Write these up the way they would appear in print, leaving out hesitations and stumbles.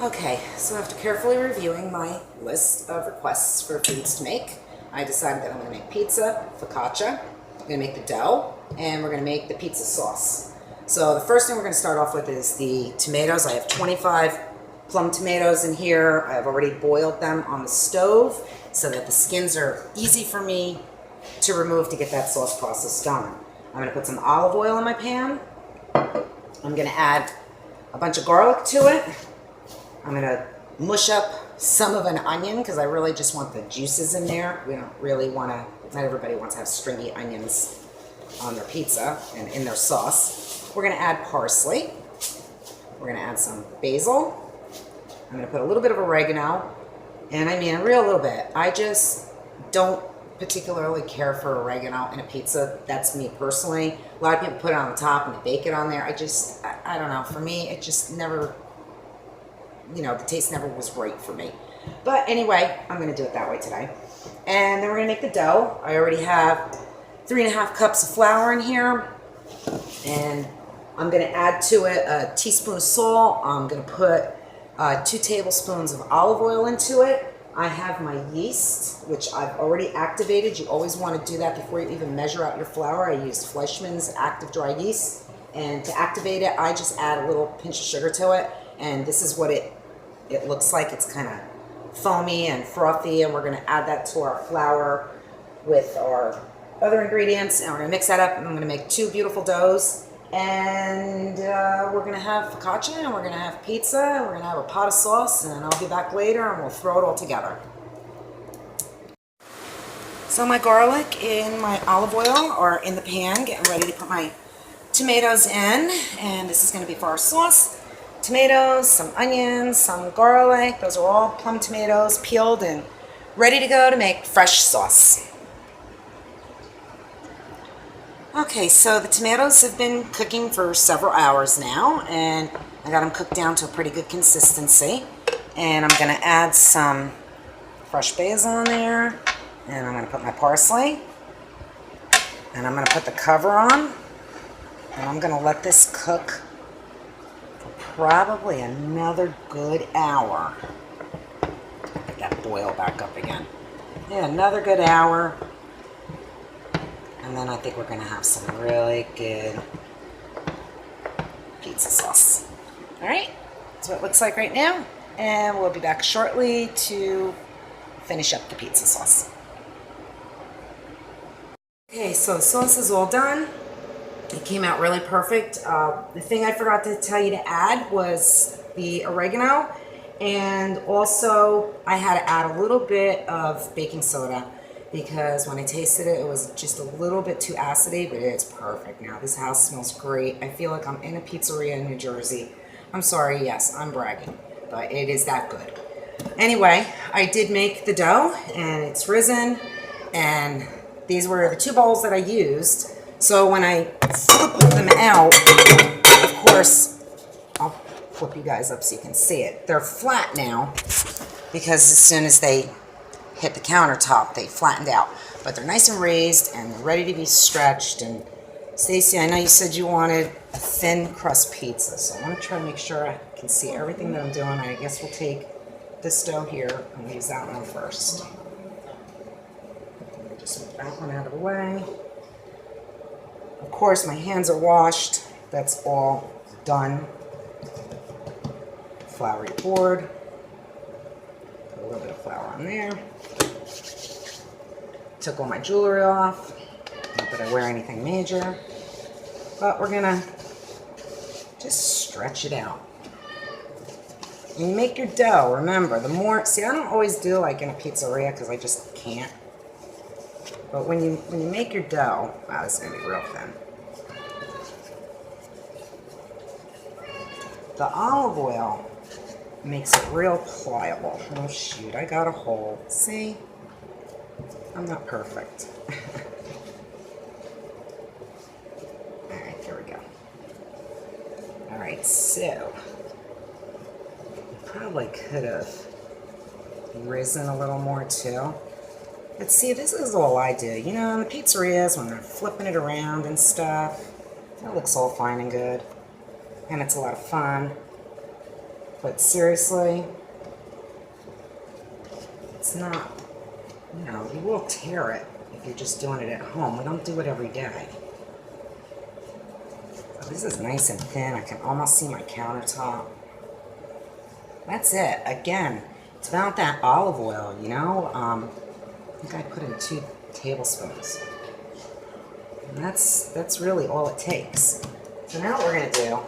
Okay, so after carefully reviewing my list of requests for foods to make, I decided that I'm going to make pizza, focaccia, I'm going to make the dough, and we're going to make the pizza sauce. So the first thing we're going to start off with is the tomatoes. I have 25 plum tomatoes in here. I've already boiled them on the stove so that the skins are easy for me to remove to get that sauce process done. I'm going to put some olive oil in my pan. I'm going to add a bunch of garlic to it. I'm going to mush up some of an onion because I really just want the juices in there. We don't really want to, not everybody wants to have stringy onions on their pizza and in their sauce. We're going to add parsley. We're going to add some basil. I'm going to put a little bit of oregano, and I mean a real little bit. I just don't particularly care for oregano in a pizza. That's me personally. A lot of people put it on the top and they bake it on there. I don't know. For me, it just never, you know, the taste never was right for me. But anyway, I'm going to do it that way today. And then we're going to make the dough. I already have 3.5 cups of flour in here. And I'm going to add to it a teaspoon of salt. I'm going to put 2 tablespoons of olive oil into it. I have my yeast, which I've already activated. You always want to do that before you even measure out your flour. I used Fleischmann's active dry yeast. And to activate it, I just add a little pinch of sugar to it. And this is what it looks like. It's kind of foamy and frothy. And we're going to add that to our flour with our other ingredients. And we're going to mix that up. And I'm going to make 2 beautiful doughs. And we're going to have focaccia, and we're going to have pizza, and we're going to have a pot of sauce, and I'll be back later, and we'll throw it all together. So my garlic and my olive oil are in the pan, getting ready to put my tomatoes in, and this is going to be for our sauce. Tomatoes, some onions, some garlic. Those are all plum tomatoes, peeled and ready to go to make fresh sauce. Okay, so the tomatoes have been cooking for several hours now, and I got them cooked down to a pretty good consistency. And I'm going to add some fresh basil in there, and I'm going to put my parsley, and I'm going to put the cover on, and I'm going to let this cook for probably another good hour. Get that boil back up again. Yeah, another good hour. And then I think we're going to have some really good pizza sauce. All right, that's what it looks like right now. And we'll be back shortly to finish up the pizza sauce. Okay, so the sauce is all done. It came out really perfect. The thing I forgot to tell you to add was the oregano. And also, I had to add a little bit of baking soda, because when I tasted it, it was just a little bit too acidy, but it's perfect now. This house smells great. I feel like I'm in a pizzeria in New Jersey. I'm sorry, yes, I'm bragging, but it is that good. Anyway, I did make the dough, and it's risen, and these were the 2 bowls that I used. So when I flip them out, of course, I'll flip you guys up so you can see it. They're flat now, because as soon as they hit the countertop, they flattened out, but they're nice and raised and they're ready to be stretched. And Stacy, I know you said you wanted a thin crust pizza, so I want to try to make sure I can see everything that I'm doing. I guess we'll take this dough here and use that one first. Let me just move that one out of the way. Of course, my hands are washed. That's all done. Flour your board. Put a little bit of flour on there. Took all my jewelry off. Not that I wear anything major. But we're gonna just stretch it out. You make your dough, remember, the more, see, I don't always do like in a pizzeria because I just can't. But when you make your dough, wow, this is gonna be real thin. The olive oil makes it real pliable. Oh shoot, I got a hole. See? I'm not perfect. Alright, here we go. Alright, so probably could have risen a little more too. But see, this is all I do. You know, in the pizzerias, when they're flipping it around and stuff, it looks all fine and good. And it's a lot of fun. But seriously, it's not, you know, you will tear it if you're just doing it at home. We don't do it every day. So this is nice and thin. I can almost see my countertop. That's it. Again, it's about that olive oil, you know? I think I put in 2 tablespoons. And that's really all it takes. So now what we're going to do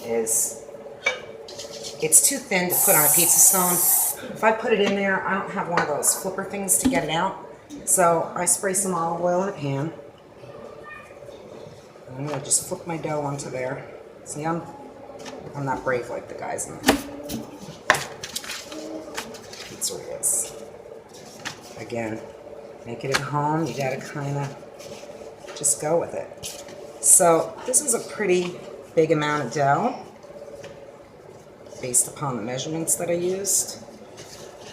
is, it's too thin to put on a pizza stone. If I put it in there, I don't have one of those flipper things to get it out. So I spray some olive oil in a pan. I'm going to just flip my dough onto there. See, I'm not brave like the guys in the pizzerias. Again, make it at home. You got to kind of just go with it. So this is a pretty big amount of dough based upon the measurements that I used.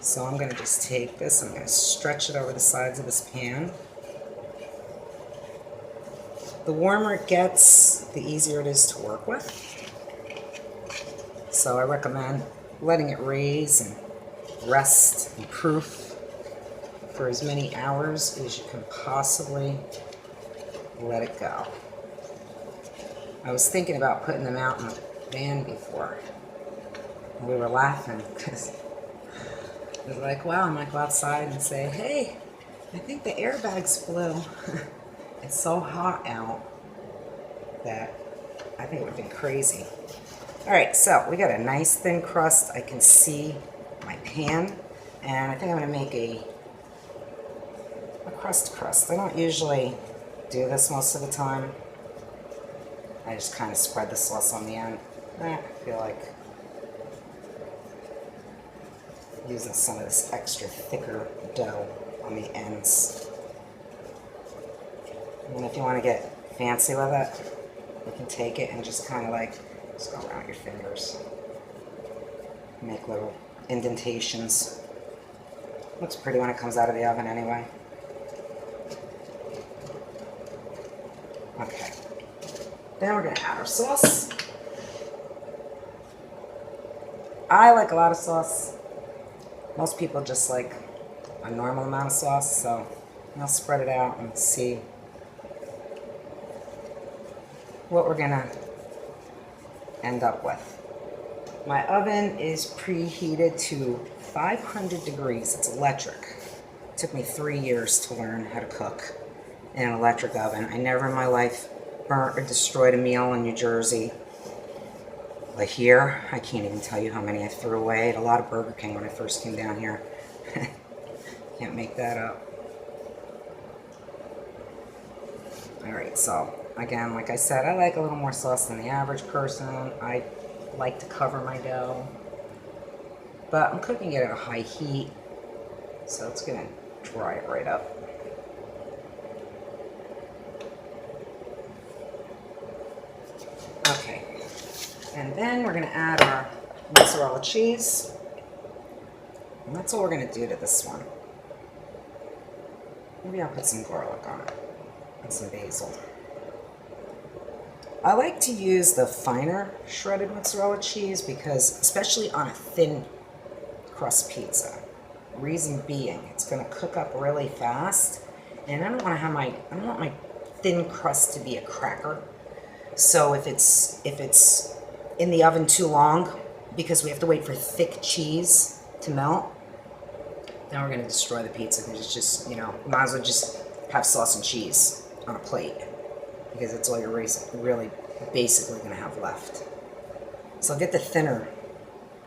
So I'm going to just take this, I'm going to stretch it over the sides of this pan. The warmer it gets, the easier it is to work with. So I recommend letting it raise and rest and proof for as many hours as you can possibly let it go. I was thinking about putting them out in the van before. We were laughing because it was like, wow, I might go outside and say, hey, I think the airbags blew. It's so hot out that I think it would have been crazy. All right, so we got a nice thin crust. I can see my pan, and I think I'm going to make a crust. I don't usually do this most of the time. I just kind of spread the sauce on the end. I feel like using some of this extra thicker dough on the ends. And if you want to get fancy with it, you can take it and just kind of like, just go around your fingers. Make little indentations. Looks pretty when it comes out of the oven anyway. Okay. Then we're going to add our sauce. I like a lot of sauce. Most people just like a normal amount of sauce, so I'll spread it out and see what we're gonna end up with. My oven is preheated to 500 degrees. It's electric. It took me 3 years to learn how to cook in an electric oven. I never in my life burnt or destroyed a meal in New Jersey. But here, I can't even tell you how many I threw away. I ate a lot of Burger King when I first came down here. Can't make that up. Alright, so again, like I said, I like a little more sauce than the average person. I like to cover my dough. But I'm cooking it at a high heat, so it's going to dry it right up. Okay. And then we're going to add our mozzarella cheese. And that's all we're going to do to this one. Maybe I'll put some garlic on it and some basil. I like to use the finer shredded mozzarella cheese because, especially on a thin crust pizza, reason being, it's going to cook up really fast, and I don't want my thin crust to be a cracker. So if it's in the oven too long, because we have to wait for thick cheese to melt, then we're going to destroy the pizza because it's just, you know, might as well just have sauce and cheese on a plate because it's all you're really basically going to have left. So I'll get the thinner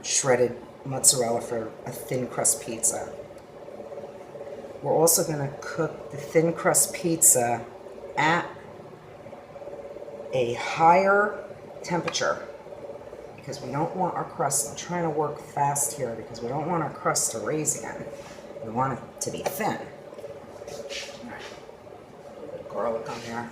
shredded mozzarella for a thin crust pizza. We're also going to cook the thin crust pizza at a higher temperature because we don't want our crust, I'm trying to work fast here because we don't want our crust to raise again. We want it to be thin. All right. A little bit of garlic on there.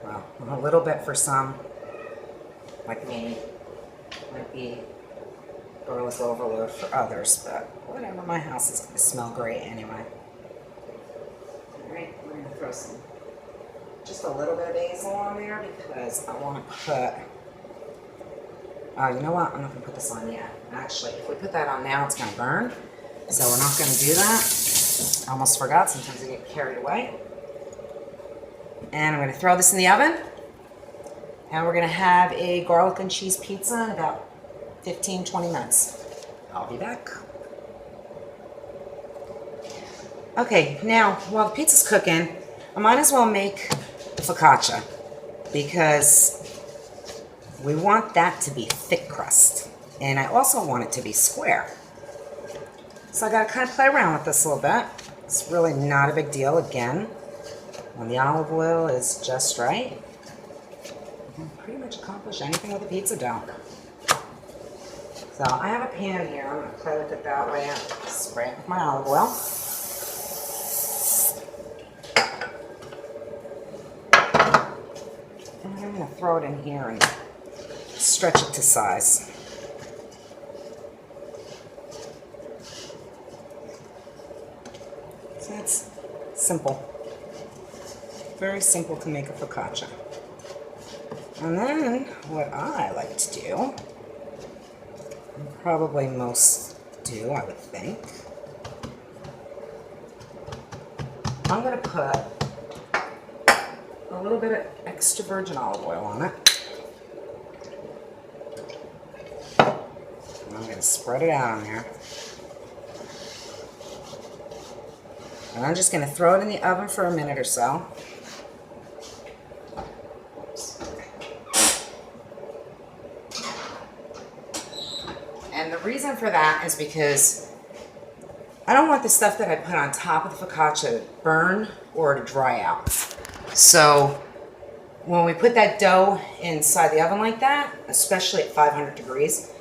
Well, a little bit for some, like me. Might be garlic overload for others, but whatever, my house is going to smell great anyway. All right, we're going to throw just a little bit of basil on there because I want to put You know what? I'm not going to put this on yet. Actually, if we put that on now, it's going to burn. So we're not going to do that. I almost forgot. Sometimes I get carried away. And I'm going to throw this in the oven. And we're going to have a garlic and cheese pizza in about 15-20 minutes. I'll be back. Okay, now while the pizza's cooking, I might as well make the focaccia because we want that to be thick crust. And I also want it to be square. So I got to kind of play around with this a little bit. It's really not a big deal. Again, when the olive oil is just right, you can pretty much accomplish anything with a pizza dough. So I have a pan here. I'm going to play with it that way. I'll spray it with my olive oil. And I'm going to throw it in here and stretch it to size. So that's simple. Very simple to make a focaccia. And then what I like to do, and probably most do, I would think, I'm going to put a little bit of extra virgin olive oil on it. And I'm going to spread it out on there. And I'm just going to throw it in the oven for a minute or so. And the reason for that is because I don't want the stuff that I put on top of the focaccia to burn or to dry out. So when we put that dough inside the oven like that, especially at 500 degrees,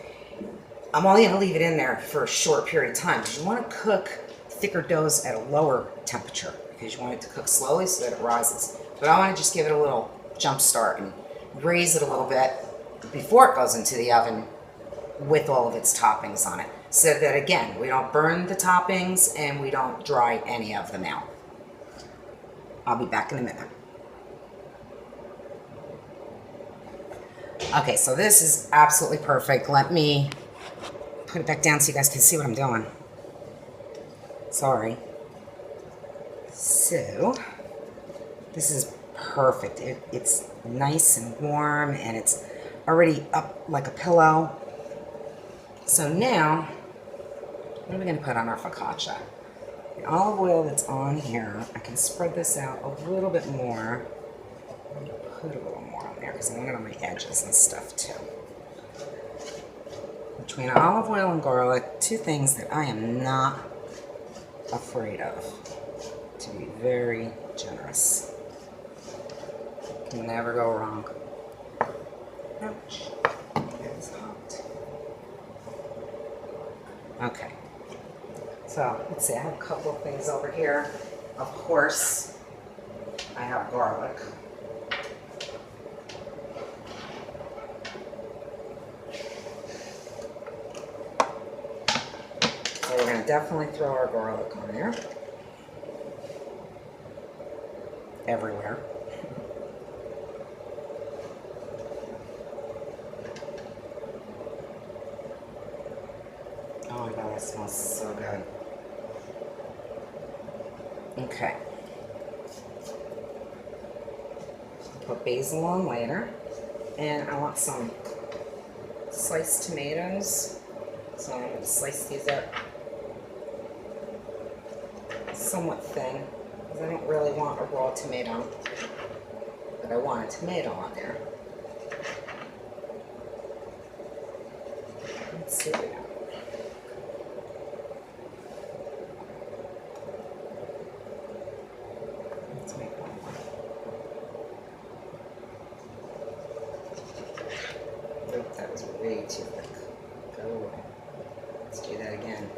I'm only going to leave it in there for a short period of time because you want to cook thicker doughs at a lower temperature because you want it to cook slowly so that it rises. But I want to just give it a little jump start and raise it a little bit before it goes into the oven with all of its toppings on it, so that again we don't burn the toppings and we don't dry any of them out. I'll be back in a minute. Okay, so this is absolutely perfect. Let me put it back down so you guys can see what I'm doing. Sorry. So this is perfect. It's nice and warm and it's already up like a pillow. So now, what are we going to put on our focaccia? The olive oil that's on here, I can spread this out a little bit more. I'm going to put a little more on there because I want it on my edges and stuff too. Between olive oil and garlic, two things that I am not afraid of. To be very generous. Can never go wrong. Ouch. That is hot. Okay, so let's see, I have a couple of things over here. Of course, I have garlic. So we're going to definitely throw our garlic on there. Everywhere. Oh my god, that smells so good. Okay. I'll put basil on later. And I want some sliced tomatoes. So I'm going to slice these up somewhat thin. Because I don't really want a raw tomato. But I want a tomato on there. Let's see what we got. That was way too thick. Go away. Let's do that again.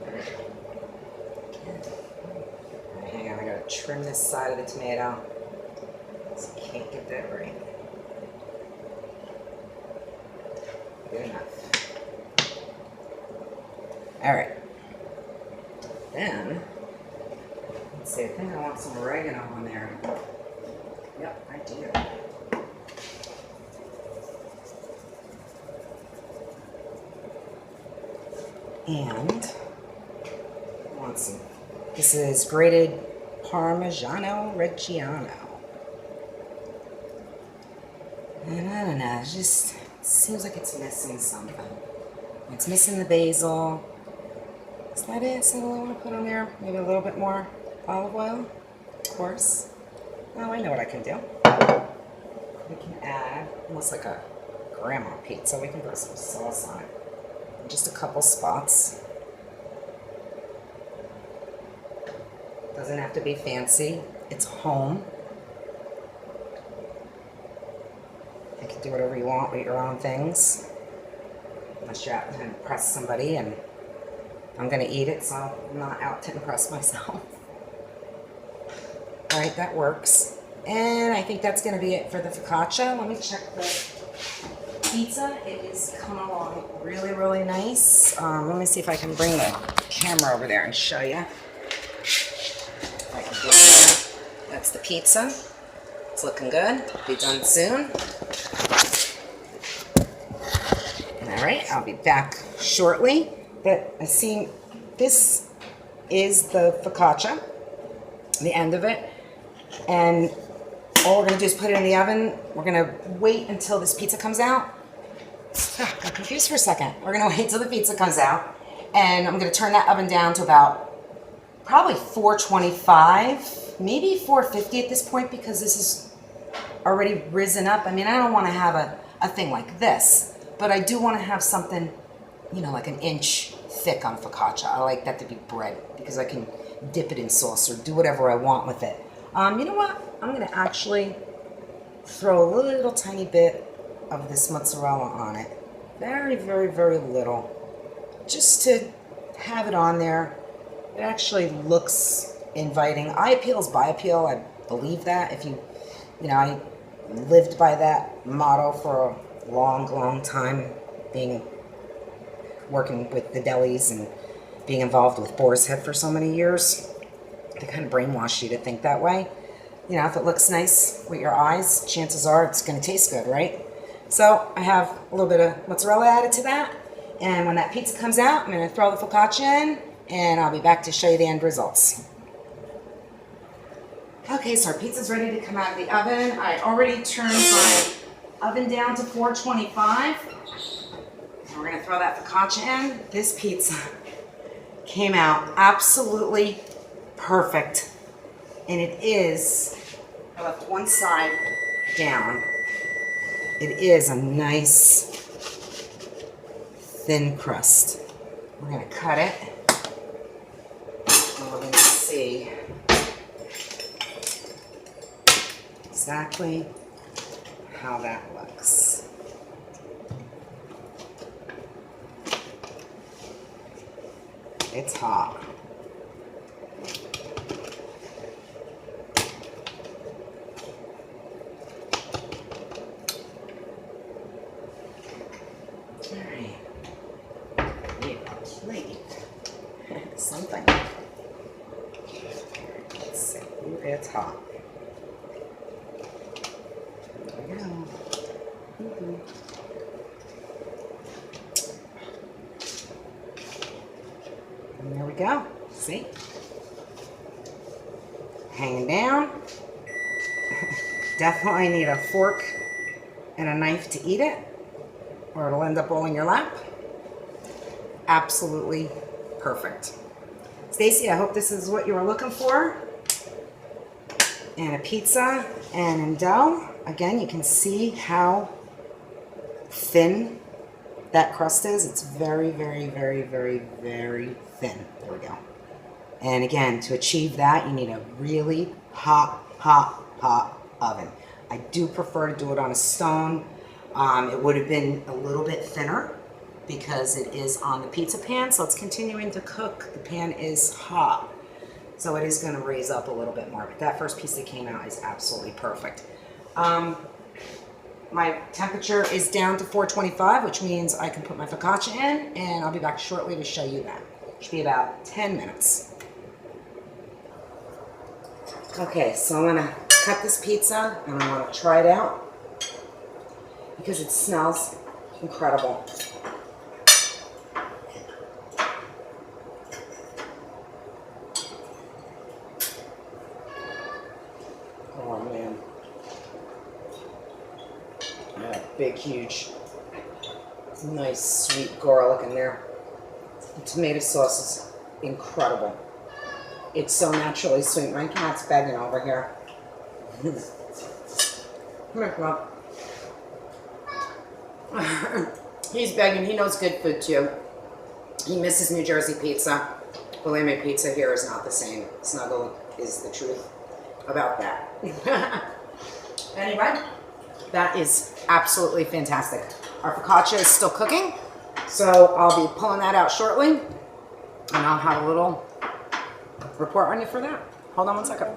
Alright, hang on, I gotta trim this side of the tomato. So I can't get that right. Good enough. Alright. Then, let's see, I think I want some oregano on there. Yep, I do. And let's see. This is grated Parmigiano Reggiano. And I don't know, it just seems like it's missing something. It's missing the basil. Is that it? Is that all I want to put on there? Maybe a little bit more olive oil, of course. Oh, I know what I can do. We can add almost like a grandma pizza. We can put some sauce on it. Just a couple spots. Doesn't have to be fancy. It's home. You can do whatever you want with your own things. Unless you're out to impress somebody, and I'm going to eat it, so I'm not out to impress myself. All right, that works. And I think that's going to be it for the focaccia. Let me check the pizza. It is coming along really, really nice. Let me see if I can bring the camera over there and show you. That's the pizza. It's looking good. Be done soon. All right, I'll be back shortly. But I see this is the focaccia, the end of it. And all we're gonna do is put it in the oven. We're gonna wait until this pizza comes out. Got confused for a second. We're gonna wait till the pizza comes out. And I'm gonna turn that oven down to about probably 425, maybe 450 at this point, because this is already risen up. I mean, I don't wanna have a thing like this, but I do wanna have something, you know, like an inch thick on focaccia. I like that to be bread because I can dip it in sauce or do whatever I want with it. You know what? I'm gonna actually throw a little tiny bit of this mozzarella on it. Very, very, very little. Just to have it on there. It actually looks inviting. Eye appeal is by appeal. I believe that. If you know, I lived by that motto for a long, long time, working with the delis and being involved with Boar's Head for so many years. They kind of brainwash you to think that way. You know, if it looks nice with your eyes, chances are it's going to taste good, right? So I have a little bit of mozzarella added to that. And when that pizza comes out, I'm going to throw the focaccia in, and I'll be back to show you the end results. Okay, so our pizza's ready to come out of the oven. I already turned my oven down to 425. And we're going to throw that focaccia in. This pizza came out absolutely perfect. And it is, I left one side down. It is a nice thin crust. We're going to cut it. And we're going to see exactly how that looks. It's hot. Something. Let's see. Ooh, it's hot. There we go. And there we go. See? Hanging down. Definitely need a fork and a knife to eat it, or it'll end up all in your lap. Absolutely perfect. Stacy, I hope this is what you were looking for. And a pizza and in dough. Again, you can see how thin that crust is. It's very, very, very, very, very thin. There we go. And again, to achieve that, you need a really hot, hot, hot oven. I do prefer to do it on a stone. It would have been a little bit thinner because it is on the pizza pan, so it's continuing to cook. The pan is hot, so it is going to raise up a little bit more. But that first piece that came out is absolutely perfect. My temperature is down to 425, which means I can put my focaccia in, and I'll be back shortly to show you that. It should be about 10 minutes. Okay, so I'm going to cut this pizza, and I want to try it out because it smells incredible. big, huge, nice, sweet garlic in there. The tomato sauce is incredible. It's so naturally sweet. My cat's begging over here. Come here, Plum. He's begging. He knows good food too. He misses New Jersey pizza. Believe me, pizza here is not the same. Snuggle is the truth about that. Anyway, that is absolutely fantastic. Our focaccia is still cooking, so I'll be pulling that out shortly, and I'll have a little report on you for that. Hold on one second.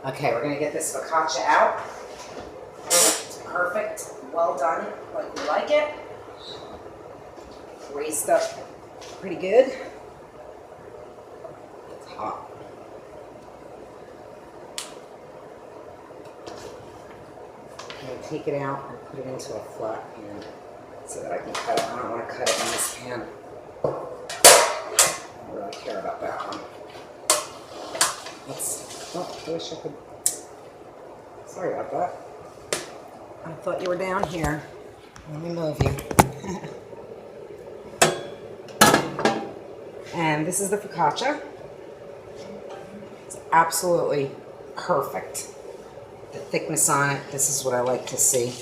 Okay, we're gonna get this focaccia out. It's perfect, well done, like we like it. Raised up pretty good. It's hot. I'm going to take it out and put it into a flat pan so that I can cut it. I don't want to cut it in this pan. I don't really care about that one. I wish I could. Sorry about that. I thought you were down here. Let me move you. And this is the focaccia. It's absolutely perfect. The thickness on it, this is what I like to see.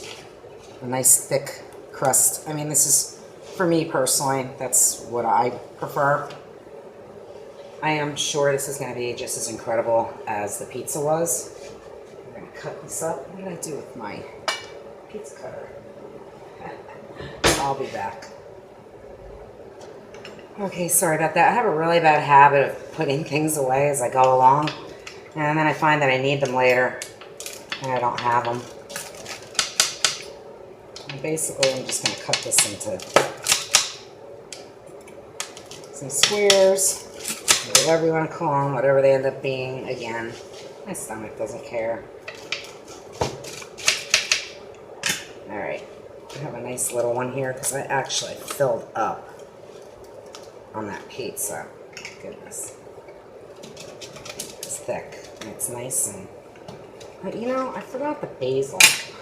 A nice thick crust. I mean, this is, for me personally, that's what I prefer. I am sure this is going to be just as incredible as the pizza was. I'm going to cut this up. What did I do with my pizza cutter? I'll be back. Okay, sorry about that. I have a really bad habit of putting things away as I go along, and then I find that I need them later, and I don't have them. And basically, I'm just going to cut this into some squares, whatever you want to call them, whatever they end up being. Again, my stomach doesn't care. Alright, I have a nice little one here because I actually filled up on that pizza. Goodness. It's thick and it's nice and... But you know, I forgot the basil.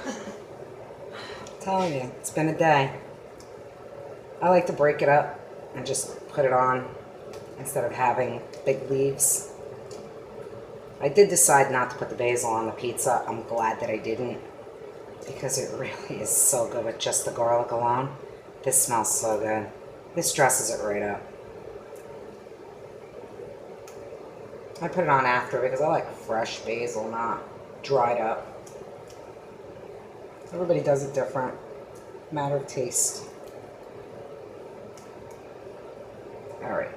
I'm telling you, it's been a day. I like to break it up and just put it on instead of having big leaves. I did decide not to put the basil on the pizza. I'm glad that I didn't, because it really is so good with just the garlic alone. This smells so good. This dresses it right up. I put it on after because I like fresh basil, not dried up. Everybody does it different. Matter of taste. Alright.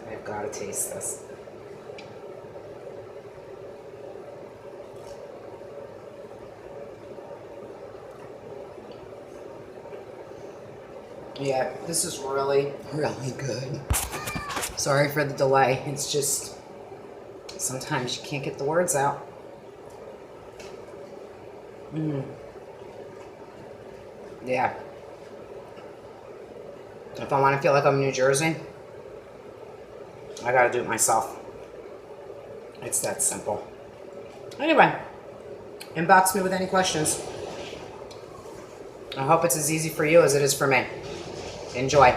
I've got to taste this. Yeah, this is really, really good. Sorry for the delay. It's just, sometimes you can't get the words out. Yeah. If I want to feel like I'm in New Jersey, I gotta do it myself. It's that simple. Anyway, inbox me with any questions. I hope it's as easy for you as it is for me. Enjoy.